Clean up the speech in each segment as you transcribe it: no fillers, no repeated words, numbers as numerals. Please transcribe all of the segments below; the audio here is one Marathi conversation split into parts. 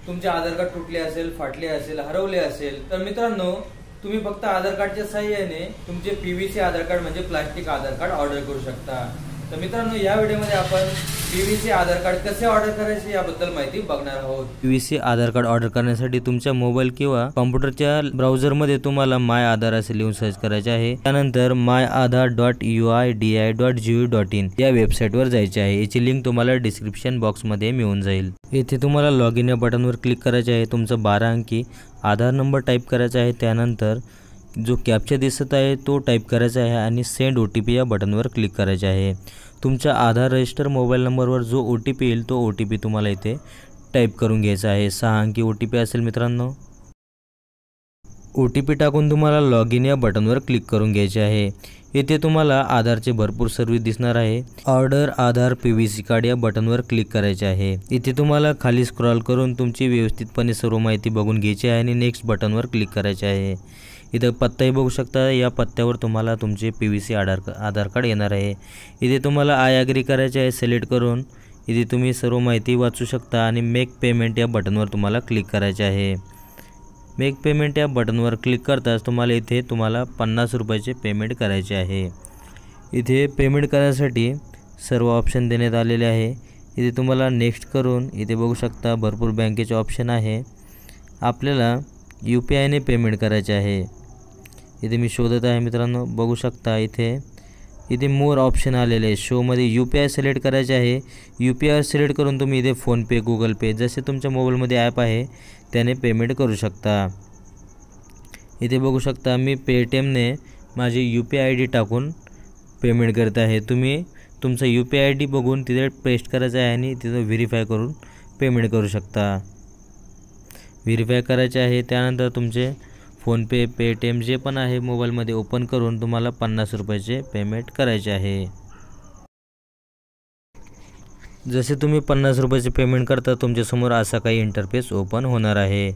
तुमचे आधार कार्ड तुटले असेल, फाटले असेल, हरवले असेल तर मित्रांनो तुम्ही फक्त आधार कार्डच्या साहाय्याने तुमचे पीव्हीसी आधार कार्ड म्हणजे प्लास्टिक आधार कार्ड ऑर्डर करू शकता। तर मित्रांनो या व्हिडिओमध्ये आपण पीव्हीसी आधार कार्ड कसे ऑर्डर करायचे याबद्दल माहिती बघणार आहोत। पीव्हीसी आधार कार्ड ऑर्डर करण्यासाठी तुमच्या मोबाईल किंवा कॉम्प्युटरच्या ब्राउझरमध्ये तुम्हाला माय आधार असे लिहून सर्च करायचे आहे। त्यानंतर myaadhar.uidi.gov.in या वेबसाईटवर जायचे आहे। याची लिंक तुम्हाला डिस्क्रिप्शन बॉक्समध्ये मिळून जाईल। येथे तुम्हाला लॉगिन या बटनवर क्लिक करायचे आहे। तुमचा 12 अंकी आधार नंबर टाईप करायचा आहे। त्यानंतर जो कॅप्चा दिसत आहे तो टाईप करायचा आहे आणि सेंड OTP या बटनवर क्लिक करायचे आहे। तुमच्या आधार रजिस्टर मोबाईल नंबरवर जो OTP येईल तो OTP तुम्हाला इथे टाईप करून घ्यायचा आहे। 6 अंकी OTP असेल मित्रांनो। OTP टाकून तुम्हाला लॉगिन या बटनवर क्लिक करून घ्यायचे आहे। येथे तुम्हाला आधारचे भरपूर सर्व्हिस दिसणार आहे। ऑर्डर आधार पीव्हीसी कार्ड या बटनवर क्लिक करायचे आहे। इथे तुम्हाला खाली स्क्रॉल करून तुमची व्यवस्थितपणे सर्व माहिती बघून घ्यायची आहे आणि नेक्स्ट बटनवर क्लिक करायचे आहे। इथे पत्ताही बघू शकता। या पत्त्यावर तुम्हाला तुमचे पीव्हीसी आधार कार्ड येणार आहे। इथे तुम्हाला आय ॲग्री करायचे आहे सिलेक्ट करून। इथे तुम्ही सर्व माहिती वाचू शकता आणि मेक पेमेंट या बटनवर तुम्हाला क्लिक करायचे आहे। मेक पेमेंट या बटनवर क्लिक करताच तुम्हाला इथे 50 रुपयाचे पेमेंट करायचे आहे। इथे पेमेंट करायसाठी सर्व ऑप्शन देण्यात आलेले आहे। इथे तुम्हाला नेक्स्ट करून इथे बघू शकता भरपूर बँकेचे ऑप्शन आहे। आपल्याला UPI ने पेमेंट करायचे आहे। इथे मी शोधत आहे मित्रांनो, बघू शकता इथे मोर ऑप्शन आलेले आहे। शोमध्ये UPI सिलेक्ट करायचे आहे। UPI सिलेक्ट करून तुम्ही इथे फोनपे, गुगल पे जसे तुमच्या मोबाईलमध्ये ॲप आहे त्याने पेमेंट करू शकता। इथे बघू शकता मी पेटीएमने माझी UPI ID टाकून पेमेंट करत आहे। तुम्ही तुमचा UPI ID बघून तिथे पेस्ट करायचा आहे आणि तिथे व्हेरीफाय करून पेमेंट करू शकता। व्हेरीफाय करायचे आहे। त्यानंतर तुमचे फोनपे, पेटीएम जे पण आहे मोबाईलमध्ये ओपन करून तुम्हाला 50 रुपयाचे पेमेंट करायचे आहे। जसे तुम्ही 50 रुपयाचे पेमेंट करता तुमच्यासमोर असा काही इंटरफेस ओपन होणार आहे।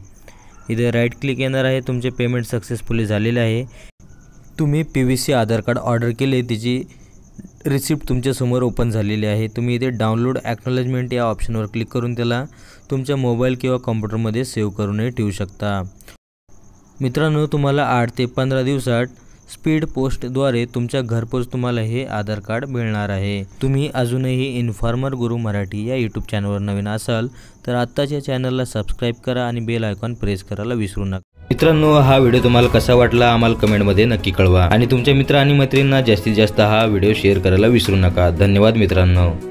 इथे राईट क्लिक येणार आहे। तुमचे पेमेंट सक्सेसफुली झालेले आहे। तुम्ही पीव्हीसी आधार कार्ड ऑर्डर केले त्याची रिसिप्ट तुमच्यासमोर ओपन झालेली आहे। तुम्ही इथे डाउनलोड ॲक्नॉलेजमेंट या ऑप्शनवर क्लिक करून त्याला तुमच्या मोबाईल किंवा कॉम्प्युटरमध्ये सेव्ह करूनही ठेवू शकता। मित्रांनो तुम्हाला 8 ते 15 दिवसात स्पीड पोस्टद्वारे तुमच्या घरपोच तुम्हाला हे आधार कार्ड मिळणार आहे। तुम्ही अजूनही इन्फॉर्मर गुरु मराठी या यूट्यूब चॅनलवर नवीन असाल तर आत्ताच या चॅनलला सबस्क्राईब करा आणि बेल आयकॉन प्रेस करायला विसरू नका। मित्रांनो हा व्हिडिओ तुम्हाला कसा वाटला आम्हाला कमेंटमध्ये नक्की कळवा आणि तुमच्या मित्र आणि मैत्रिणींना जास्तीत जास्त हा व्हिडिओ शेअर करायला विसरू नका। धन्यवाद मित्रांनो।